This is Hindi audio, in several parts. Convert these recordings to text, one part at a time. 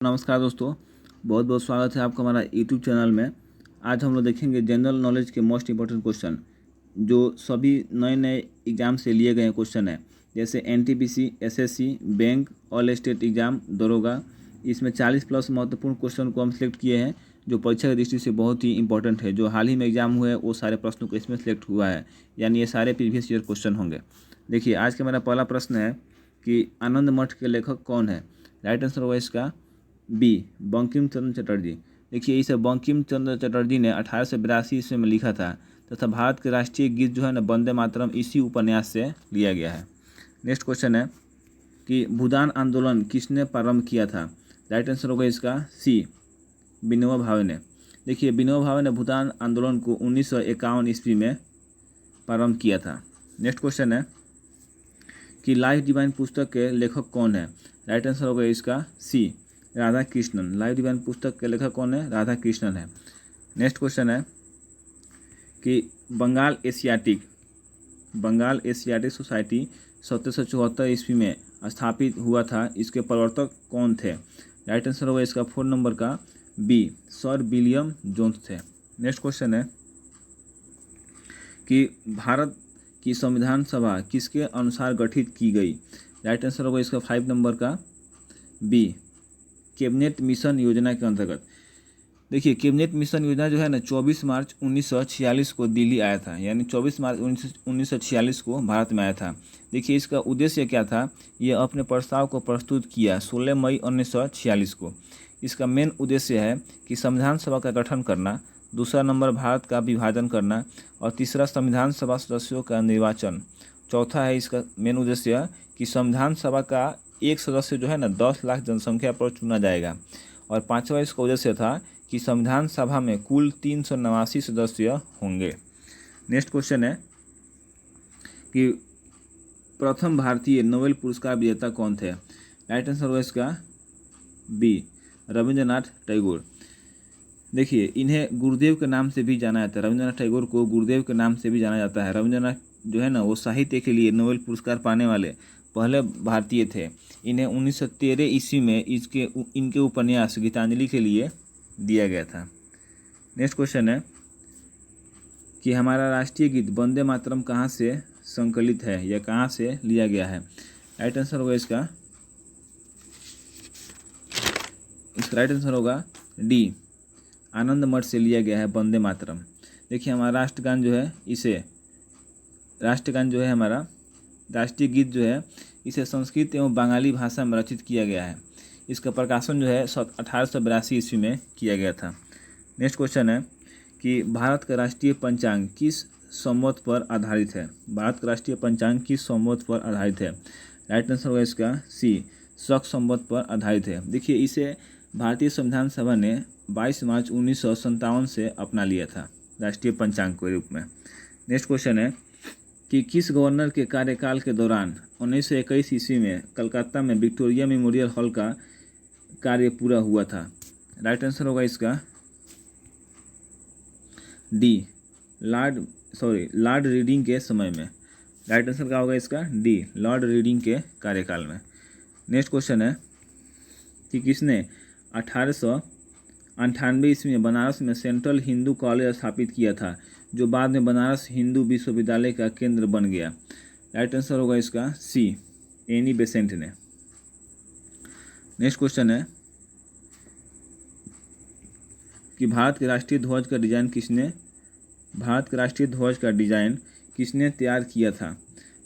नमस्कार दोस्तों, बहुत बहुत स्वागत है आपका हमारा यूट्यूब चैनल में। आज हम लोग देखेंगे जनरल नॉलेज के मोस्ट इंपॉर्टेंट क्वेश्चन जो सभी नए नए एग्जाम से लिए गए क्वेश्चन हैं, जैसे NTPC, SSC, bank, all state exam, दरोगा। इसमें 40 प्लस महत्वपूर्ण क्वेश्चन को हम सिलेक्ट किए हैं जो परीक्षा की दृष्टि से बहुत ही इंपॉर्टेंट है। जो हाल ही में एग्जाम हुए हैं वो सारे प्रश्नों को इसमें सिलेक्ट हुआ है, यानी ये सारे प्रीवियस ईयर क्वेश्चन होंगे। देखिए, आज का मेरा पहला प्रश्न है कि आनंद मठ के लेखक कौन है। राइट आंसर होगा इसका बी, बंकिम चंद्र चटर्जी। देखिए, इसे बंकिम चंद्र चटर्जी ने 1882 ईस्वी में लिखा था तथा भारत के राष्ट्रीय गीत जो है ना वंदे मातरम इसी उपन्यास से लिया गया है। नेक्स्ट क्वेश्चन है कि भूदान आंदोलन किसने प्रारंभ किया था। राइट आंसर होगा इसका सी, विनोबा भावे ने। देखिए, विनोबा भावे ने भूदान आंदोलन को 1951 ईस्वी में प्रारंभ किया था। नेक्स्ट क्वेश्चन है कि लाइफ डिवाइन पुस्तक के लेखक कौन है। राइट आंसर होगा इसका सी, राधा कृष्णन। लाइफ डिवाइन पुस्तक के लेखक कौन है? राधा कृष्णन है। नेक्स्ट क्वेश्चन है कि बंगाल एशियाटिक सोसाइटी 1774 ईस्वी में स्थापित हुआ था, इसके प्रवर्तक कौन थे। राइट आंसर होगा इसका 4 नंबर का बी, सर विलियम जोन्स थे। नेक्स्ट क्वेश्चन है कि भारत की संविधान सभा किसके अनुसार गठित की गई। राइट आंसर होगा इसका 5 नंबर का बी, कैबिनेट मिशन योजना के अंतर्गत। देखिए, कैबिनेट मिशन योजना जो है ना 24 मार्च 1946 को दिल्ली आया था, यानी 24 मार्च 1946 को भारत में आया था। देखिए, इसका उद्देश्य क्या था, ये अपने प्रस्ताव को प्रस्तुत किया 16 मई 1946 को। इसका मेन उद्देश्य है कि संविधान सभा का गठन करना, दूसरा नंबर भारत का विभाजन करना और तीसरा संविधान सभा सदस्यों का निर्वाचन। चौथा है इसका मेन उद्देश्य कि संविधान सभा का एक सदस्य जो है ना 10 लाख जनसंख्या पर चुना जाएगा। और पांचवा इसका उद्देश्य था कि संविधान सभा में कुल 389 सदस्य होंगे। नेक्स्ट क्वेश्चन है कि प्रथम भारतीय नोबेल पुरस्कार विजेता कौन थे। राइट आंसर होगा इसका बी, रविंद्रनाथ टैगोर। देखिए, इन्हें गुरुदेव के नाम से भी जाना जाता है। रविंद्रनाथ टैगोर को गुरुदेव के नाम से भी जाना जाता है। रविंद्रनाथ जो है ना वो साहित्य के लिए नोबेल पुरस्कार पाने वाले पहले भारतीय थे। इन्हें 1913 ईस्वी में इनके उपन्यास गीतांजलि के लिए दिया गया था। नेक्स्ट क्वेश्चन है कि हमारा राष्ट्रीय गीत वंदे मातरम कहाँ से संकलित है या कहाँ से लिया गया है। राइट आंसर होगा इसका राइट आंसर होगा डी, आनंद मठ से लिया गया है वंदे मातरम। देखिए, हमारा राष्ट्रगान जो है हमारा राष्ट्रीय गीत जो है इसे संस्कृत एवं बंगाली भाषा में रचित किया गया है। इसका प्रकाशन जो है 1882 ईस्वी में किया गया था। नेक्स्ट क्वेश्चन है कि भारत का राष्ट्रीय पंचांग किस संवत पर आधारित है। भारत का राष्ट्रीय पंचांग किस संवत पर आधारित है। राइट आंसर होगा इसका सी, शक संवत पर आधारित है। देखिए, इसे भारतीय संविधान सभा ने 22 मार्च 1957 से अपना लिया था राष्ट्रीय पंचांग के रूप में। नेक्स्ट क्वेश्चन है कि किस गवर्नर के कार्यकाल के दौरान 1921 ईस्वी में कलकत्ता में विक्टोरिया मेमोरियल हॉल का कार्य पूरा हुआ था। राइट आंसर होगा इसका डी, लॉर्ड रीडिंग के समय में। राइट आंसर क्या होगा इसका डी, लॉर्ड रीडिंग के कार्यकाल में। नेक्स्ट क्वेश्चन है कि किसने 1898 ईस्वी में बनारस में सेंट्रल हिंदू कॉलेज स्थापित किया था, जो बाद में बनारस हिंदू विश्वविद्यालय का केंद्र बन गया। राइट आंसर होगा इसका सी, एनी बेसेंट ने। नेक्स्ट क्वेश्चन है कि भारत के राष्ट्रीय ध्वज का डिजाइन किसने तैयार किया था।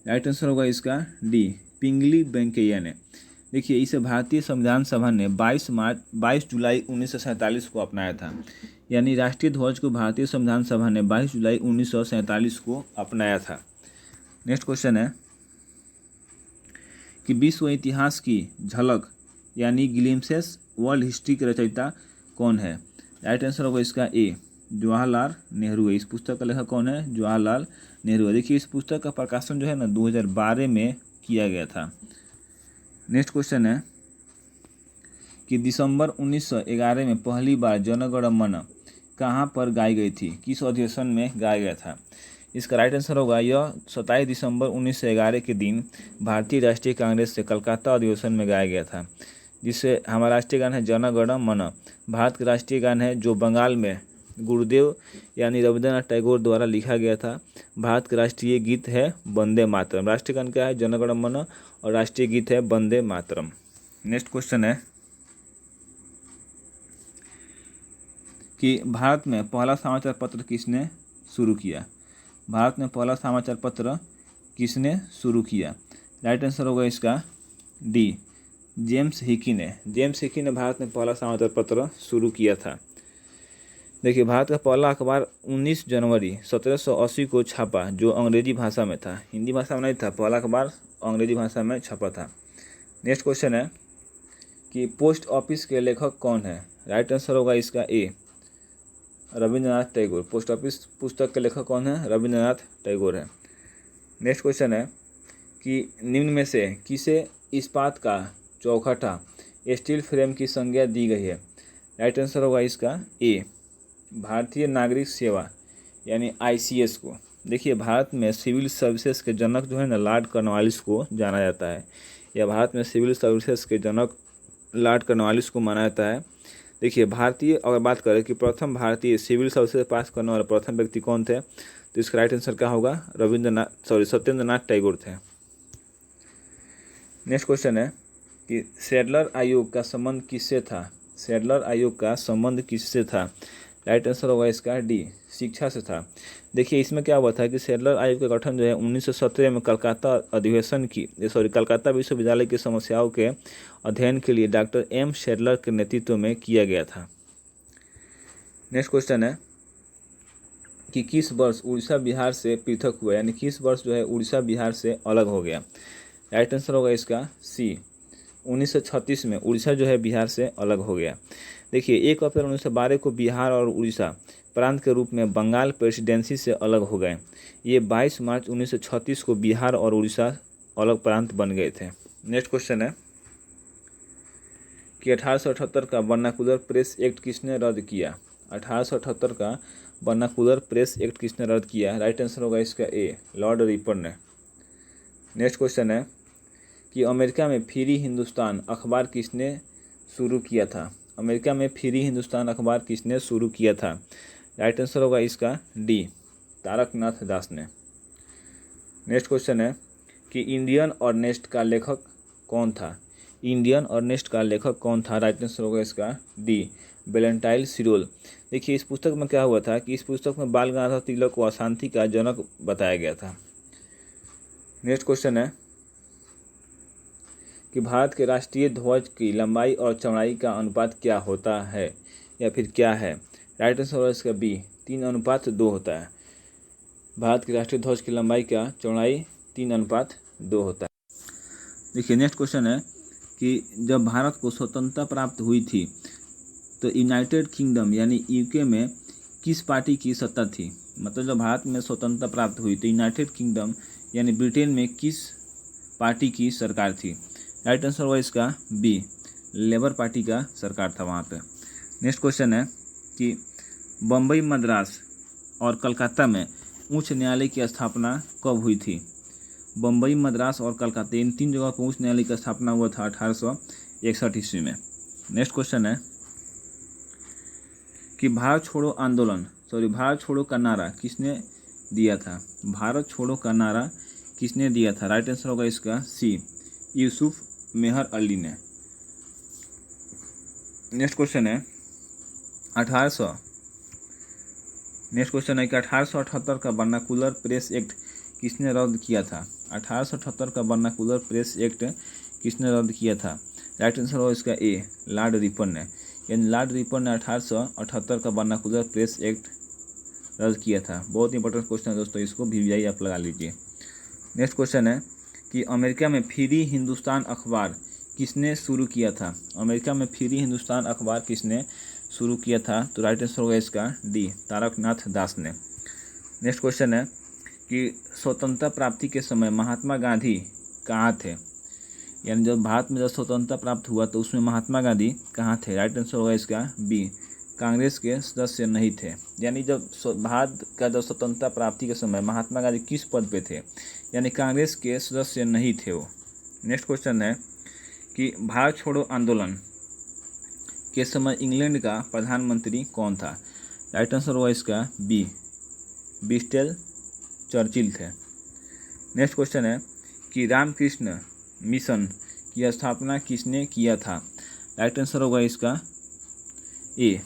राइट आंसर होगा इसका डी, पिंगली वेंकैया ने। देखिए, इसे भारतीय संविधान सभा ने 22 जुलाई 1947 को अपनाया था, यानी राष्ट्रीय ध्वज को भारतीय संविधान सभा ने 22 जुलाई 1947 को अपनाया था। नेक्स्ट क्वेश्चन है कि विश्व इतिहास की झलक यानी ग्लिम्सेस वर्ल्ड हिस्ट्री के रचयिता कौन है। राइट आंसर होगा इसका ए, जवाहरलाल नेहरू है। इस पुस्तक का लेखक कौन है? जवाहरलाल नेहरू है। देखिए, इस पुस्तक का प्रकाशन जो है ना 2012 में किया गया था। नेक्स्ट क्वेश्चन है कि दिसंबर 1911 में पहली बार जन गण मन कहाँ पर गाई गई थी, किस अधिवेशन में गाया गया था। इसका राइट आंसर होगा यह 27 दिसंबर 1911 के दिन भारतीय राष्ट्रीय कांग्रेस से कलकत्ता अधिवेशन में गाया गया था। जिससे हमारा राष्ट्रीय गान है जन गण मन। भारत का राष्ट्रीय गान है जो बंगाल में गुरुदेव यानी रविंद्रनाथ टैगोर द्वारा लिखा गया था। भारत का राष्ट्रीय गीत है वंदे मातरम। राष्ट्रीय गान क्या है? जन गण मन और राष्ट्रीय गीत है वंदे मातरम। नेक्स्ट क्वेश्चन है कि भारत में पहला समाचार पत्र किसने शुरू किया? भारत में पहला समाचार पत्र किसने शुरू किया? राइट आंसर होगा इसका डी, जेम्स हिकी ने। जेम्स हिकी ने भारत में पहला समाचार पत्र शुरू किया था। देखिए, भारत का पहला अखबार 19 जनवरी 1780 को छपा, जो अंग्रेजी भाषा में था, हिंदी भाषा में नहीं था। पहला अखबार अंग्रेजी भाषा में छपा था। नेक्स्ट क्वेश्चन है कि पोस्ट ऑफिस के लेखक कौन है? राइट आंसर होगा इसका ए, रविंद्रनाथ टैगोर। पोस्ट ऑफिस पुस्तक के लेखक कौन है? रविंद्रनाथ टैगोर है। नेक्स्ट क्वेश्चन है कि निम्न में से किसे इस्पात का चौखटा स्टील फ्रेम की संज्ञा दी गई है? राइट आंसर होगा इसका ए, भारतीय नागरिक सेवा यानी ICS को। देखिए, भारत में सिविल सर्विसेज के जनक जो है ना, लॉर्ड कॉर्नवालिस को जाना जाता है, या भारत में सिविल सर्विसेज के जनक लॉर्ड कॉर्नवालिस को माना जाता है। देखिए, भारतीय अगर बात करें कि प्रथम भारतीय सिविल सर्विसेज पास करने वाले प्रथम व्यक्ति कौन थे, तो इसका राइट आंसर क्या होगा? सत्येंद्रनाथ टैगोर थे। नेक्स्ट क्वेश्चन है कि सैडलर आयोग का संबंध किससे था? सैडलर आयोग का संबंध किससे था? राइट आंसर होगा इसका डी, शिक्षा से था। देखिए, इसमें क्या हुआ था कि सैडलर आयोग का गठन जो है 1917 में कलकत्ता विश्वविद्यालय की समस्याओं के अध्ययन के लिए डॉक्टर M सैडलर के नेतृत्व में किया गया था। नेक्स्ट क्वेश्चन है कि किस वर्ष उड़ीसा बिहार से पृथक हुआ, यानी किस वर्ष जो है उड़ीसा बिहार से अलग हो गया? राइट आंसर होगा इसका सी, 1936 में उड़ीसा जो है बिहार से अलग हो गया। देखिए, 1 अप्रैल 1912 को बिहार और उड़ीसा प्रांत के रूप में बंगाल प्रेसिडेंसी से अलग हो गए। ये 22 मार्च 1936 को बिहार और उड़ीसा अलग प्रांत बन गए थे। नेक्स्ट क्वेश्चन है कि 1878 का वर्नाकुलर प्रेस एक्ट किसने रद्द किया? 1878 का वर्नाकुलर प्रेस एक्ट किसने रद्द किया? राइट आंसर होगा इसका ए, लॉर्ड रिपर ने। नेक्स्ट क्वेश्चन है कि अमेरिका में फ्री हिंदुस्तान अखबार किसने शुरू किया था? अमेरिका में फ्री हिंदुस्तान अखबार किसने शुरू किया था? राइट आंसर होगा इसका डी, तारकनाथ दास ने। नेक्स्ट क्वेश्चन है कि इंडियन और नेस्ट का लेखक कौन था? इंडियन और नेस्ट का लेखक कौन था? राइट आंसर होगा इसका डी, वैलेंटाइन सिरोल। देखिए, इस पुस्तक में क्या हुआ था कि इस पुस्तक में बाल गंगाधर तिलक को अशांति का जनक बताया गया था। नेक्स्ट क्वेश्चन है कि भारत के राष्ट्रीय ध्वज की लंबाई और चौड़ाई का अनुपात क्या होता है, या फिर क्या है? राइट आंसर होगा इसका बी, 3:2 होता है। भारत के राष्ट्रीय ध्वज की लंबाई का चौड़ाई 3:2 होता है। देखिए, नेक्स्ट क्वेश्चन है कि जब भारत को स्वतंत्रता प्राप्त हुई थी तो यूनाइटेड किंगडम यानी UK में किस पार्टी की सत्ता थी? मतलब जब भारत में स्वतंत्रता प्राप्त हुई तो यूनाइटेड किंगडम यानी ब्रिटेन में किस पार्टी की सरकार थी? राइट आंसर होगा इसका बी, लेबर पार्टी का सरकार था वहाँ पे। नेक्स्ट क्वेश्चन है कि बम्बई, मद्रास और कलकत्ता में उच्च न्यायालय की स्थापना कब हुई थी? बम्बई, मद्रास और कलकत्ता, इन 3 जगह पर उच्च न्यायालय की स्थापना हुआ था 1861 ईस्वी में। नेक्स्ट क्वेश्चन है कि भारत छोड़ो का नारा किसने दिया था? भारत छोड़ो का नारा किसने दिया था? राइट आंसर होगा इसका सी, यूसुफ मेहर अली ने। नेक्स्ट क्वेश्चन है कि 1878 का वर्नाकुलर प्रेस एक्ट किसने रद्द किया था? 1878 का वर्नाकुलर प्रेस एक्ट किसने रद्द किया था? राइट आंसर होगा इसका ए, लॉर्ड रिपर ने। यानी लॉर्ड रिपर ने 1878 का वर्नाकुलर प्रेस एक्ट रद्द किया था। बहुत इंपॉर्टेंट क्वेश्चन है दोस्तों, इसको VVI आप लगा लीजिए। नेक्स्ट क्वेश्चन है कि अमेरिका में फ्री हिंदुस्तान अखबार किसने शुरू किया था? अमेरिका में फ्री हिंदुस्तान अखबार किसने शुरू किया था? तो राइट आंसर होगा इसका डी, तारकनाथ दास ने। नेक्स्ट क्वेश्चन है कि स्वतंत्रता प्राप्ति के समय महात्मा गांधी कहाँ थे? यानी जब भारत में जब स्वतंत्रता प्राप्त हुआ तो उसमें महात्मा गांधी कहाँ थे? राइट आंसर होगा इसका बी, कांग्रेस के सदस्य नहीं थे। यानी जब भारत का जब स्वतंत्रता प्राप्ति के समय महात्मा गांधी किस पद पे थे? यानी कांग्रेस के सदस्य नहीं थे वो। नेक्स्ट क्वेश्चन है कि भारत छोड़ो आंदोलन के समय इंग्लैंड का प्रधानमंत्री कौन था। राइट आंसर होगा इसका बी, विंस्टन चर्चिल थे। नेक्स्ट क्वेश्चन है कि रामकृष्ण मिशन की स्थापना किसने किया था। राइट आंसर होगा इसका ए,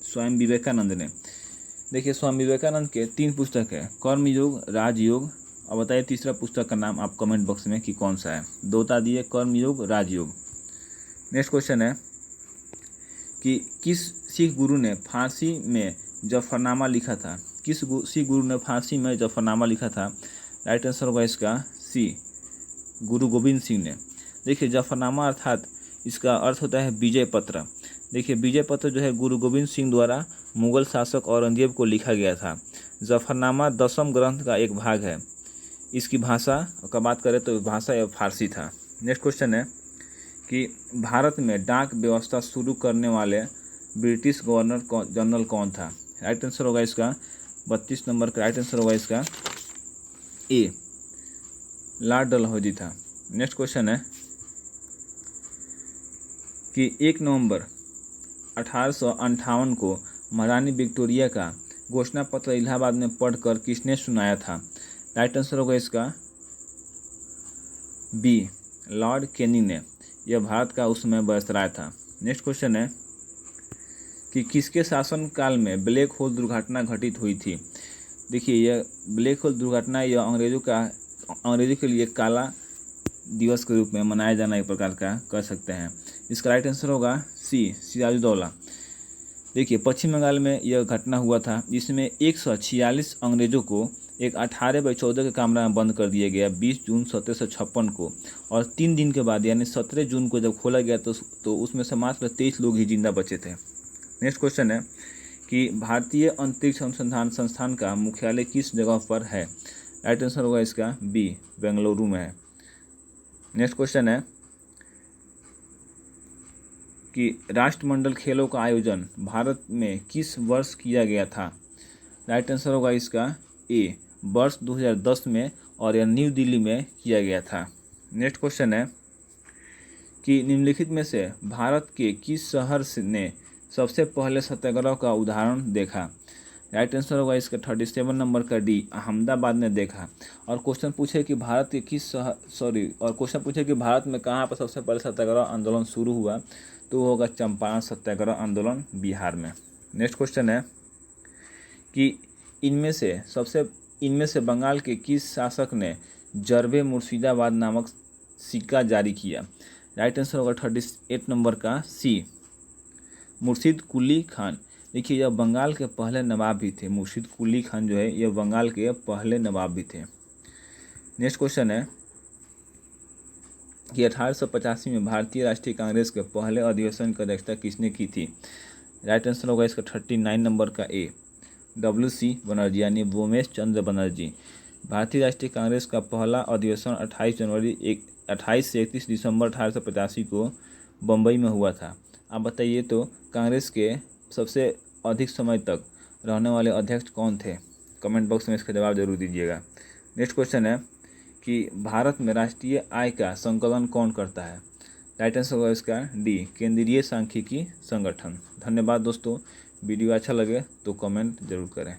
स्वामी विवेकानंद ने। देखिए स्वामी विवेकानंद के 3 पुस्तक है, कर्मयोग, राजयोग। अब बताइए तीसरा पुस्तक का नाम आप कमेंट बॉक्स में कि कौन सा है। 2 बता दिए, कर्मयोग, राजयोग। नेक्स्ट क्वेश्चन है कि किस सिख गुरु ने फारसी में जफरनामा लिखा था। किस सिख गुरु ने फारसी में जफरनामा लिखा था। राइट आंसर होगा इसका सी, गुरु गोविंद सिंह ने। देखिए जफरनामा अर्थात इसका अर्थ होता है विजय पत्र। देखिए विजय पत्र जो है गुरु गोविंद सिंह द्वारा मुगल शासक औरंगजेब को लिखा गया था। जफरनामा 10वें ग्रंथ का एक भाग है। इसकी भाषा का बात करें तो भाषा यह फारसी था। नेक्स्ट क्वेश्चन है कि भारत में डाक व्यवस्था शुरू करने वाले ब्रिटिश गवर्नर जनरल कौन था। राइट आंसर होगा इसका 32 नंबर का राइट आंसर होगा इसका ए, लॉर्ड डलहौजी था। नेक्स्ट क्वेश्चन है कि 1 नवंबर 1858 को महारानी विक्टोरिया का घोषणा पत्र इलाहाबाद में पढ़कर किसने सुनाया था। राइट आंसर होगा इसका बी, लॉर्ड कैनिंग ने। यह भारत का उस समय वायसराय था। नेक्स्ट क्वेश्चन है कि किसके शासनकाल में ब्लैक होल दुर्घटना घटित हुई थी। देखिए यह ब्लैक होल दुर्घटना यह अंग्रेजों के लिए काला दिवस के रूप में मनाया जाना एक प्रकार का कर सकते हैं। इसका राइट आंसर होगा सी, सिराजुद्दौला। देखिए पश्चिम बंगाल में यह घटना हुआ था जिसमें 146 अंग्रेजों को एक 18/14 के कमरा में बंद कर दिया गया 20 जून 1756 को, और 3 दिन के बाद यानी 17 जून को जब खोला गया तो उसमें से मात्र 23 लोग ही जिंदा बचे थे। नेक्स्ट क्वेश्चन है कि भारतीय अंतरिक्ष अनुसंधान संस्थान का मुख्यालय किस जगह पर है। राइट आंसर होगा इसका बी, बेंगलुरु में है। नेक्स्ट क्वेश्चन है कि राष्ट्रमंडल खेलों का आयोजन भारत में किस वर्ष किया गया था। राइट आंसर होगा इसका ए, वर्ष 2010 में, और यह न्यू दिल्ली में किया गया था। नेक्स्ट क्वेश्चन है कि निम्नलिखित में से भारत के किस शहर ने सबसे पहले सत्याग्रह का उदाहरण देखा। राइट आंसर होगा इसका 37 नंबर का डी, अहमदाबाद ने देखा। और क्वेश्चन पूछे कि भारत के किस भारत में कहाँ पर सबसे पहले सत्याग्रह आंदोलन शुरू हुआ, तो होगा चंपारण सत्याग्रह आंदोलन बिहार में। नेक्स्ट क्वेश्चन है कि इनमें से बंगाल के किस शासक ने जरबे मुर्शिदाबाद नामक सिक्का जारी किया। राइट आंसर होगा 38 नंबर का सी, मुर्शिद कुली खान। देखिए यह बंगाल के पहले नवाब भी थे। मुर्शिद कुली खान जो है यह बंगाल के पहले नवाब भी थे। नेक्स्ट क्वेश्चन है कि 1885 में भारतीय राष्ट्रीय कांग्रेस के पहले अधिवेशन की अध्यक्षता किसने की थी। राइट आंसर होगा इसका 39 नंबर का ए, WC बनर्जी यानी वोमेश चंद्र बनर्जी। भारतीय राष्ट्रीय कांग्रेस का पहला अधिवेशन 28 से 31 दिसंबर 1885 को बम्बई में हुआ था। आप बताइए तो कांग्रेस के सबसे अधिक समय तक रहने वाले अध्यक्ष कौन थे। कमेंट बॉक्स में इसका जवाब जरूर दीजिएगा। नेक्स्ट क्वेश्चन है कि भारत में राष्ट्रीय आय का संकलन कौन करता है। राइट आंसर होगा इसका डी, केंद्रीय सांख्यिकी संगठन। धन्यवाद दोस्तों, वीडियो अच्छा लगे तो कमेंट जरूर करें।